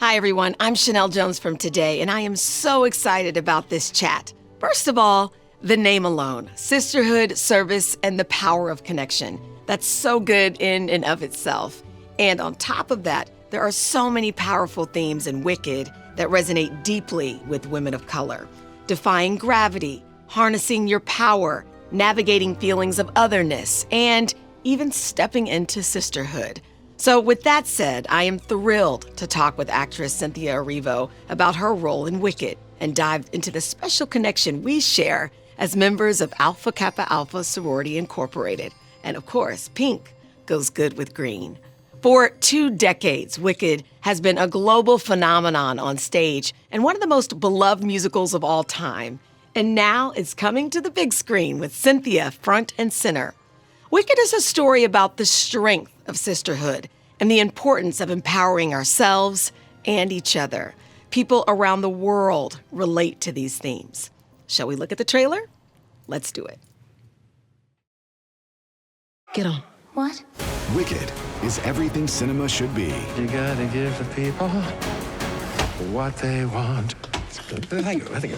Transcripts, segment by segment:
Hi, everyone. I'm Sheinelle Jones from Today, and I am so excited about this chat. First of all, the name alone, sisterhood, service, and the power of connection. That's so good in and of itself. And on top of that, there are so many powerful themes in Wicked that resonate deeply with women of color. Defying gravity, harnessing your power, navigating feelings of otherness, and even stepping into sisterhood. So with that said, I am thrilled to talk with actress Cynthia Erivo about her role in Wicked and dive into the special connection we share as members of Alpha Kappa Alpha Sorority Incorporated. And of course, pink goes good with green. For 2 decades, Wicked has been a global phenomenon on stage and one of the most beloved musicals of all time. And now it's coming to the big screen with Cynthia front and center. Wicked is a story about the strength of sisterhood and the importance of empowering ourselves and each other. People around the world relate to these themes. Shall we look at the trailer? Let's do it. Get on. What? Wicked is everything cinema should be. You gotta give the people what they want. Thank you.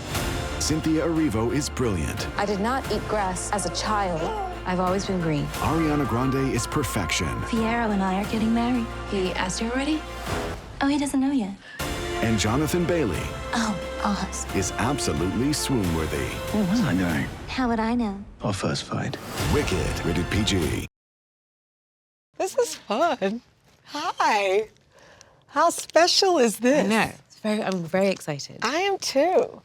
Cynthia Erivo is brilliant. I did not eat grass as a child. I've always been green. Ariana Grande is perfection. Piero and I are getting married. He asked you already? Oh, he doesn't know yet. And Jonathan Bailey Oh, Oz. is absolutely swoon-worthy. What was I doing? How would I know? Our first fight. Wicked, rated PG. This is fun. Hi. How special is this? I know. I'm very excited. I am too.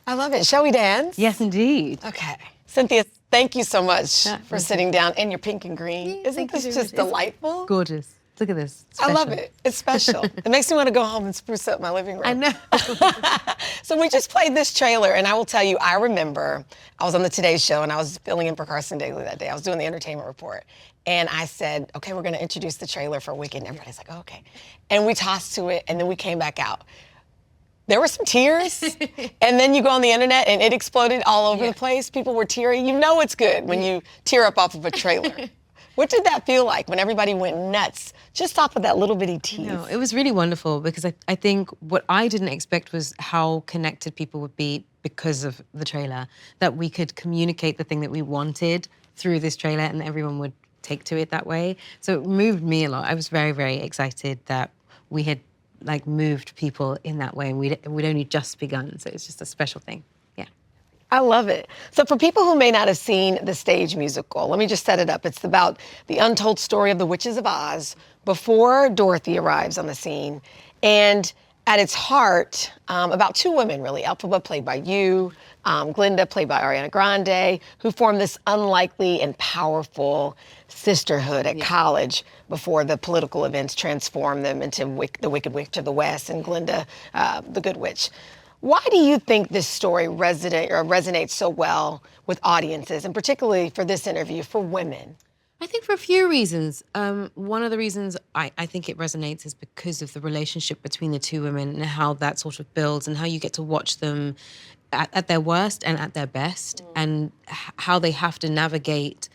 I love it. Shall we dance? Yes, indeed. Okay. Cynthia, thank you so much for sitting down in your pink and green. Isn't thank you this so just much. delightful? Gorgeous. Look at this. I love Special. it. It's special. It makes me want to go home and spruce up my living room. I know. So we just played this trailer, and I will tell you, I remember I was on the Today Show, and I was filling in for Carson Daly that day. I was doing the entertainment report. And I said, okay, we're going to introduce the trailer for Wicked. And everybody's like, oh, okay. And we tossed to it, and then we came back out. There were some tears, and then you go on the internet, and it exploded all over the place. People were teary. You know it's good when you tear up off of a trailer. What did that feel like when everybody went nuts just off of that little bitty tease? No, it was really wonderful because I think what I didn't expect was how connected people would be because of the trailer, that we could communicate the thing that we wanted through this trailer and everyone would take to it that way. So it moved me a lot. I was very, very excited that we had moved people in that way, and we'd only just begun. So it's just a special thing. Yeah. I love it. So for people who may not have seen the stage musical, let me just set it up. It's about the untold story of the Witches of Oz before Dorothy arrives on the scene. And at its heart, about 2 women, really. Elphaba, played by you, Glinda, played by Ariana Grande, who form this unlikely and powerful sisterhood at college before the political events transform them into the Wicked Witch of the West and Glinda, the Good Witch. Why do you think this story resonates so well with audiences, and particularly for this interview, for women? I think for a few reasons. One of the reasons I think it resonates is because of the relationship between the 2 women and how that sort of builds and how you get to watch them at their worst and at their best, and how they have to navigate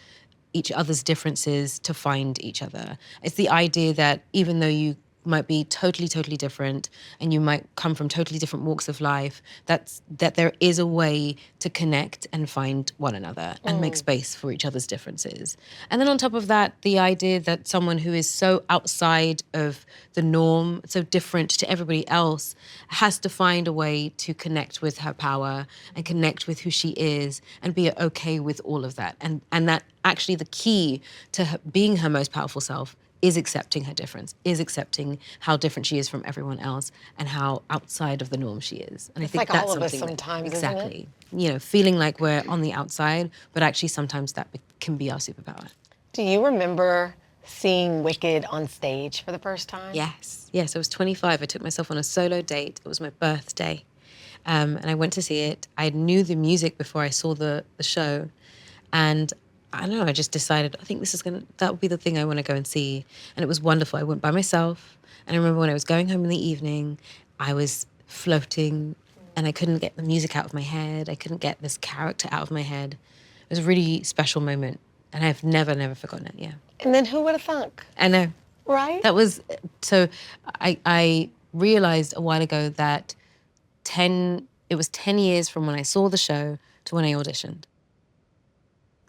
each other's differences to find each other. It's the idea that even though you might be totally, totally different and you might come from totally different walks of life, that there is a way to connect and find one another and make space for each other's differences. And then on top of that, the idea that someone who is so outside of the norm, so different to everybody else, has to find a way to connect with her power and connect with who she is and be okay with all of that. And that actually the key to her being her most powerful self is accepting her difference, is accepting how different she is from everyone else and how outside of the norm she is. And It's I think like that's all of us something sometimes, isn't it? exactly. You know, feeling like we're on the outside, but actually sometimes that can be our superpower. Do you remember seeing Wicked on stage for the first time? Yes. Yes, I was 25. I took myself on a solo date. It was my birthday. And I went to see it. I knew the music before I saw the show. And I don't know, I just decided, I think that would be the thing I want to go and see. And it was wonderful. I went by myself. And I remember when I was going home in the evening, I was floating and I couldn't get the music out of my head. I couldn't get this character out of my head. It was a really special moment. And I've never forgotten it, yeah. And then who would have thunk? I know. Right? That was, so I realized a while ago that it was 10 years from when I saw the show to when I auditioned.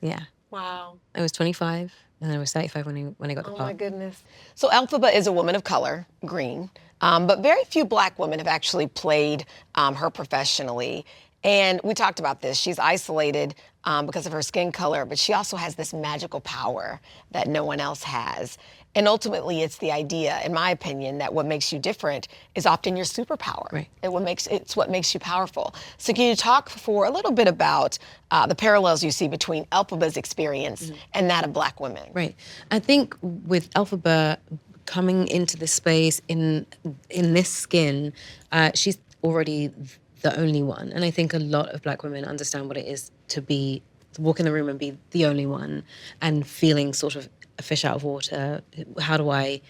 Yeah. Wow. I was 25 and I was 35 when I got the part. Oh my goodness. So Elphaba is a woman of color, green, but very few black women have actually played her professionally. And we talked about this. She's isolated because of her skin color, but she also has this magical power that no one else has. And ultimately, it's the idea, in my opinion, that what makes you different is often your superpower. Right. It's what makes you powerful. So can you talk for a little bit about the parallels you see between Elphaba's experience and that of black women? Right. I think with Elphaba coming into this space in this skin, she's already the only one. And I think a lot of black women understand what it is to walk in the room and be the only one and feeling sort of a fish out of water. How do I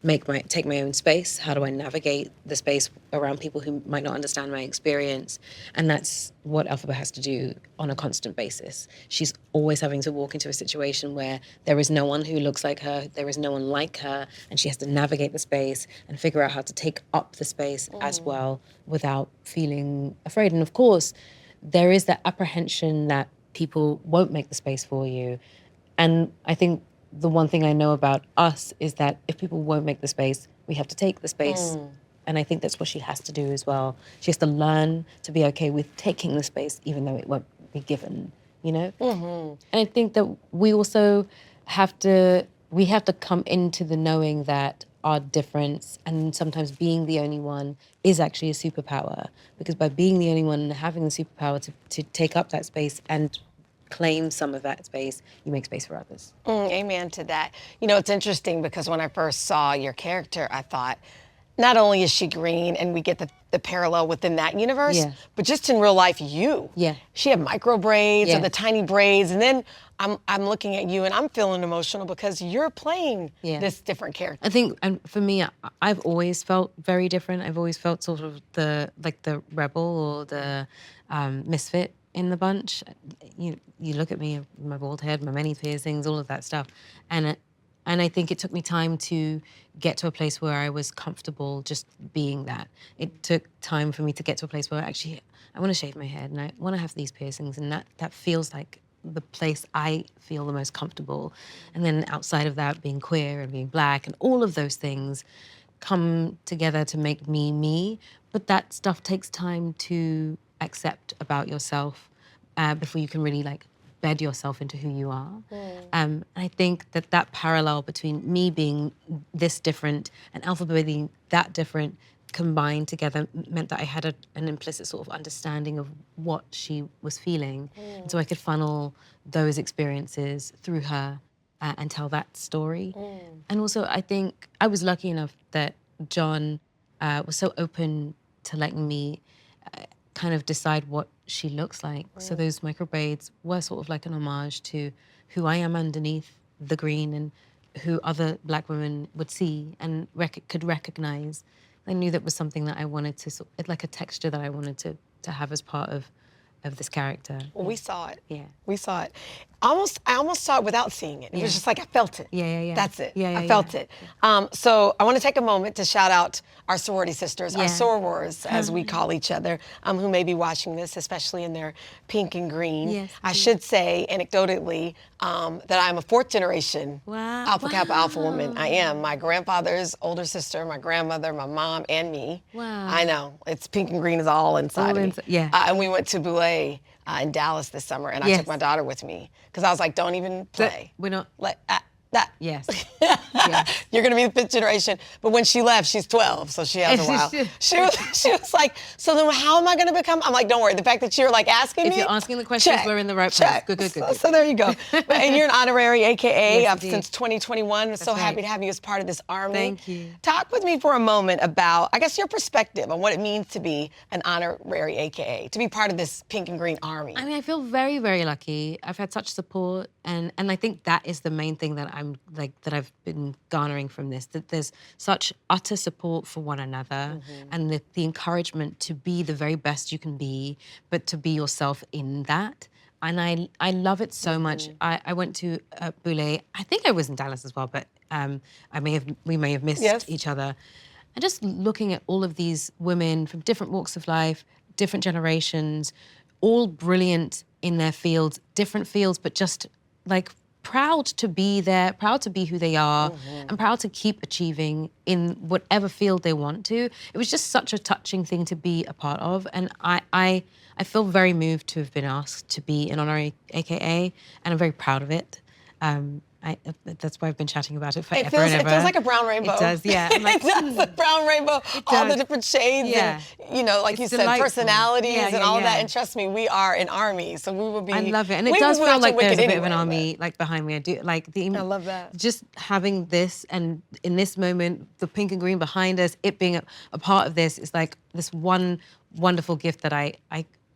take my own space? How do I navigate the space around people who might not understand my experience? And that's what Elphaba has to do on a constant basis. She's always having to walk into a situation where there is no one who looks like her, there is no one like her, and she has to navigate the space and figure out how to take up the space as well without feeling afraid. And of course, there is that apprehension that people won't make the space for you. And I think the one thing I know about us is that if people won't make the space, we have to take the space. And I think that's what she has to do as well. She has to learn to be okay with taking the space, even though it won't be given, you know? And I think that we also have to come into the knowing that our difference and sometimes being the only one is actually a superpower. Because by being the only one and having the superpower to take up that space and claim some of that space, you make space for others. Amen to that. You know, it's interesting because when I first saw your character, I thought, not only is she green and we get the parallel within that universe, but just in real life, you. Yeah. She had micro braids or the tiny braids. And then I'm looking at you and I'm feeling emotional because you're playing this different character. I think, and for me, I've always felt very different. I've always felt sort of the rebel or the misfit in the bunch. You look at me, my bald head, my many piercings, all of that stuff. And I think it took me time to get to a place where I was comfortable just being that. It took time for me to get to a place where actually I want to shave my head and I want to have these piercings, and that feels like the place I feel the most comfortable. And then outside of that, being queer and being black and all of those things come together to make me me. But that stuff takes time to accept about yourself before you can really bed yourself into who you are. And I think that parallel between me being this different and Elphaba being that different combined together meant that I had an implicit sort of understanding of what she was feeling. And so I could funnel those experiences through her and tell that story. And also I think I was lucky enough that John was so open to letting me kind of decide what she looks like. So those micro braids were sort of like an homage to who I am underneath the green and who other black women would see and could recognize. I knew that was something that I wanted to, like a texture that I wanted to have as part of this character. Well, we saw it. Yeah. We saw it. I almost saw it without seeing it. It was just like I felt it. Yeah. That's it. I felt it. So I want to take a moment to shout out our sorority sisters, our sorors, as we call each other, who may be watching this, especially in their pink and green. Yes, I should say, anecdotally, that I'm a fourth generation Alpha Kappa Alpha woman. I am. My grandfather's older sister, my grandmother, my mom, and me. Wow. I know. It's pink and green is all inside of me. Yeah. And we went to Boulé in Dallas this summer, and I took my daughter with me because I was like, "Don't even play. We're not. Yes. Yes. You're gonna be the fifth generation." But when she left, she's 12, so she has a while. She was like, "So then, how am I gonna become?" I'm like, "Don't worry. The fact that you're asking me, if you're asking the questions, we're in the right place. Good. So there you go. And you're an honorary AKA Yes, since 2021. We're so happy to have you as part of this army. Thank you. Talk with me for a moment about, I guess, your perspective on what it means to be an honorary AKA, to be part of this pink and green army. I mean, I feel very, very lucky. I've had such support, and I think that is the main thing that that I've been garnering from this, that there's such utter support for one another and the encouragement to be the very best you can be, but to be yourself in that. And I love it so much. I went to Boulé. I think I was in Dallas as well, but we may have missed each other. And just looking at all of these women from different walks of life, different generations, all brilliant in their fields, different fields, but just like proud to be there, proud to be who they are, and proud to keep achieving in whatever field they want to. It was just such a touching thing to be a part of. And I feel very moved to have been asked to be an honorary AKA, and I'm very proud of it. That's why I've been chatting about it forever and ever. It feels like a brown rainbow. It does, yeah. It does, a brown rainbow, all the different shades, yeah. and, like you said, delightful. personalities and all yeah. that. And trust me, we are an army, so we will be. I love it, and it does feel like there's a bit of an army like behind me. I do like I love that. Just having this, and in this moment, the pink and green behind us, it being a part of this is like this one wonderful gift that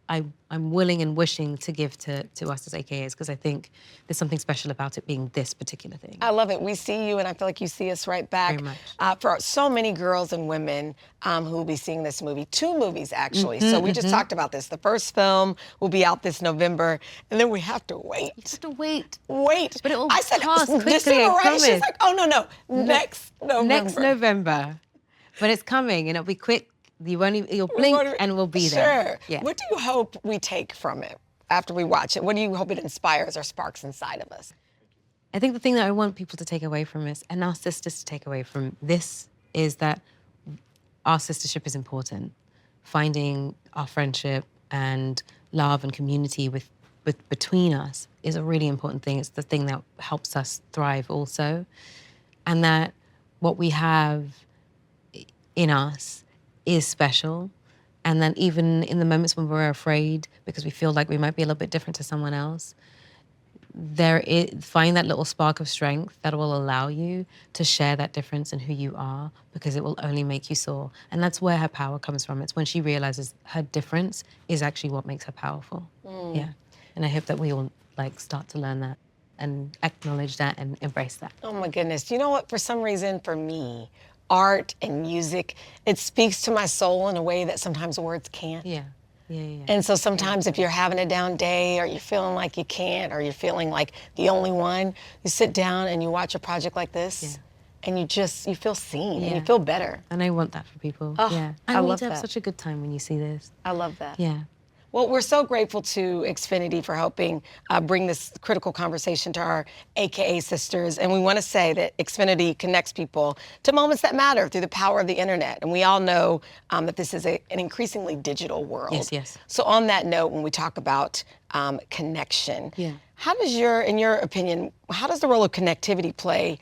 I'm willing and wishing to give to us as AKAs, because I think there's something special about it being this particular thing. I love it. We see you, and I feel like you see us right back. Very much. For so many girls and women who will be seeing this movie, 2 movies actually. So we just talked about this. The first film will be out this November, and then we have to wait. You have to wait. Wait. But it will I said, pass quickly, December, I right? promise. She's like, oh, no. Next November. Next November. But it's coming, and it'll be quick. You'll blink and we'll be there. Sure. Yeah. What do you hope we take from it after we watch it? What do you hope it inspires or sparks inside of us? I think the thing that I want people to take away from this, and our sisters to take away from this, is that our sistership is important. Finding our friendship and love and community with between us is a really important thing. It's the thing that helps us thrive also. And that what we have in us is special, and then even in the moments when we're afraid because we feel like we might be a little bit different to someone else, find that little spark of strength that will allow you to share that difference in who you are, because it will only make you soar. And that's where her power comes from. It's when she realizes her difference is actually what makes her powerful. Yeah. And I hope that we all start to learn that and acknowledge that and embrace that. Oh my goodness. You know what? For some reason, for me, art and music, it speaks to my soul in a way that sometimes words can't. Yeah. And so sometimes if you're having a down day, or you're feeling like you can't, or you're feeling like the only one, you sit down and you watch a project like this, and you feel seen, and you feel better. And I want that for people. Oh, yeah. I And love we have that. such a good time when you see this. I love that. Yeah. Well, we're so grateful to Xfinity for helping bring this critical conversation to our AKA sisters. And we want to say that Xfinity connects people to moments that matter through the power of the internet. And we all know that this is an increasingly digital world. Yes. So on that note, when we talk about connection, Yeah. in your opinion, how does the role of connectivity play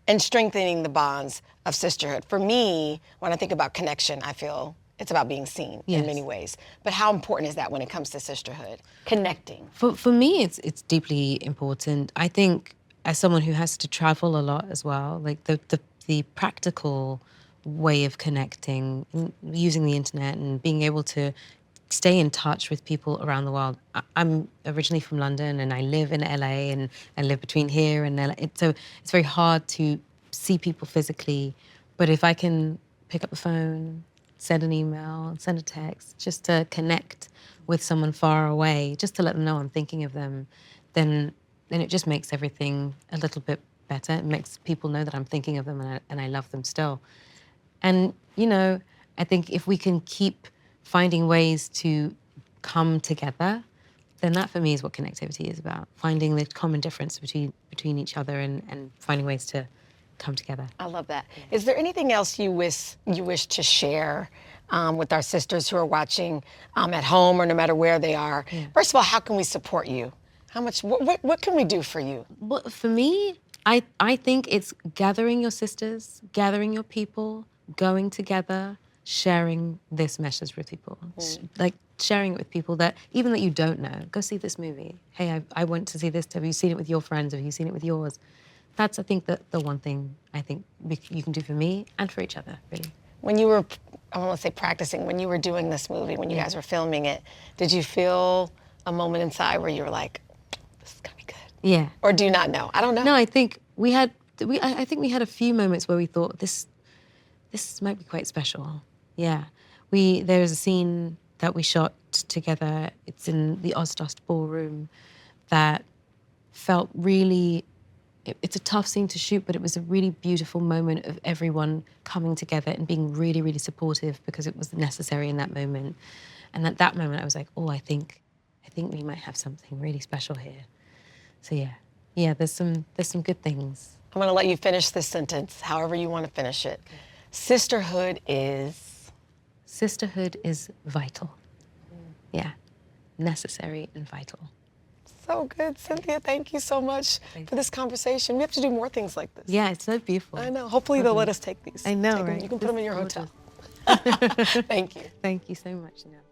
in strengthening the bonds of sisterhood? For me, when I think about connection, I feel it's about being seen in many ways. But how important is that when it comes to sisterhood? Connecting. For me, it's deeply important. I think as someone who has to travel a lot as well, like the practical way of connecting, using the internet and being able to stay in touch with people around the world. I'm originally from London, and I live in LA, and I live between here and LA. So it's very hard to see people physically. But if I can pick up the phone, send an email, send a text, just to connect with someone far away, just to let them know I'm thinking of them, then it just makes everything a little bit better. It makes people know that I'm thinking of them and I love them still. And, I think if we can keep finding ways to come together, then that for me is what connectivity is about. Finding the common difference between each other and finding ways to come together. I love that. Is there anything else you wish to share with our sisters who are watching at home or no matter where they are? Yeah. First of all, how can we support you? What can we do for you? Well, for me, I think it's gathering your sisters, gathering your people, going together, sharing this message with people. Like sharing it with people that even that you don't know. Go see this movie. Hey, I went to see this. Have you seen it with your friends? Have you seen it with yours? That's, I think, the one thing I think you can do for me and for each other, really. When you were, I want to say practicing, when you were doing this movie, when you guys were filming it, did you feel a moment inside where you were like, this is going to be good? Yeah. Or do you not know? I don't know. No, I think I think we had a few moments where we thought this might be quite special. Yeah. There's a scene that we shot together. It's in the Ozdust ballroom that felt really it's a tough scene to shoot, but it was a really beautiful moment of everyone coming together and being really, really supportive because it was necessary in that moment. And at that moment, I was like, oh, I think we might have something really special here. So yeah, there's some good things. I'm gonna let you finish this sentence, however you want to finish it. Sisterhood is? Sisterhood is vital. Yeah, necessary and vital. So good, Cynthia. Thank you so much for this conversation. We have to do more things like this. Yeah, it's so beautiful. I know. Hopefully they'll let us take these. I know, Take them. right? You can put them in your hotel. Thank you. Thank you so much, Sheinelle.